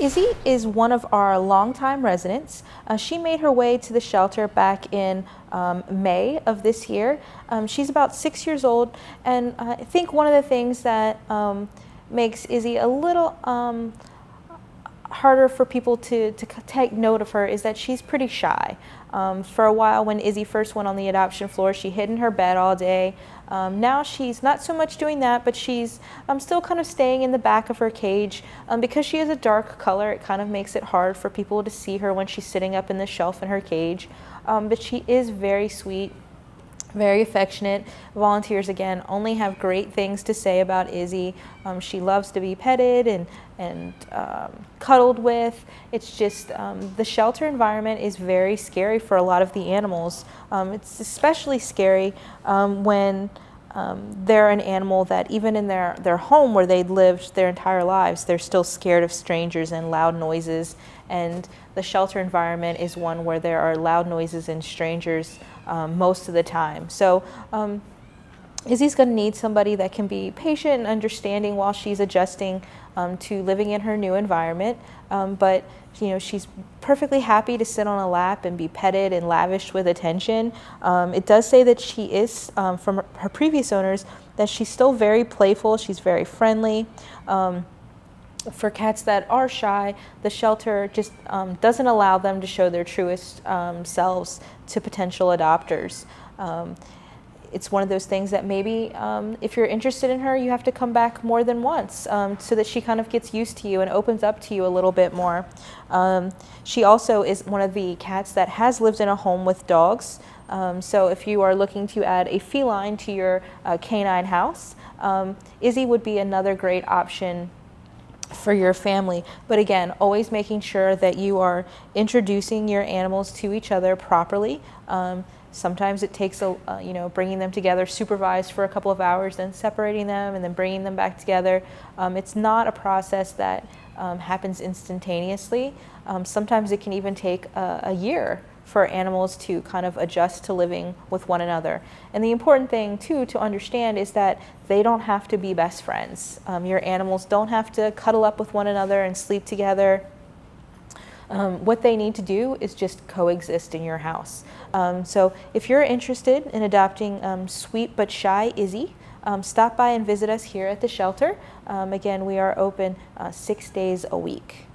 Izzy is one of our longtime residents. She made her way to the shelter back in May of this year. She's about 6 years old, and I think one of the things that makes Izzy a little harder for people to take note of her is that she's pretty shy. For a while, when Izzy first went on the adoption floor, she hid in her bed all day. Now she's not so much doing that, but she's still kind of staying in the back of her cage. Because she is a dark color, it kind of makes it hard for people to see her when she's sitting up in the shelf in her cage. But she is very sweet, very affectionate. Volunteers, again, only have great things to say about Izzy. She loves to be petted and cuddled with. It's just the shelter environment is very scary for a lot of the animals. It's especially scary when they're an animal that even in their home where they'd lived their entire lives, they're still scared of strangers and loud noises. And the shelter environment is one where there are loud noises and strangers most of the time. So Izzy's going to need somebody that can be patient and understanding while she's adjusting to living in her new environment. But she's perfectly happy to sit on a lap and be petted and lavished with attention. It does say that she is, from her previous owners, that she's still very playful. She's very friendly. For cats that are shy, the shelter just doesn't allow them to show their truest selves to potential adopters. It's one of those things that maybe if you're interested in her, you have to come back more than once so that she kind of gets used to you and opens up to you a little bit more. She also is one of the cats that has lived in a home with dogs. So if you are looking to add a feline to your canine house, Izzy would be another great option for your family. But again, always making sure that you are introducing your animals to each other properly. Sometimes it takes bringing them together supervised for a couple of hours, then separating them and then bringing them back together. It's not a process that happens instantaneously. Sometimes it can even take a year for animals to kind of adjust to living with one another. And the important thing too to understand is that they don't have to be best friends. Your animals don't have to cuddle up with one another and sleep together. What they need to do is just coexist in your house. So if you're interested in adopting sweet but shy Izzy, stop by and visit us here at the shelter. Again, we are open 6 days a week.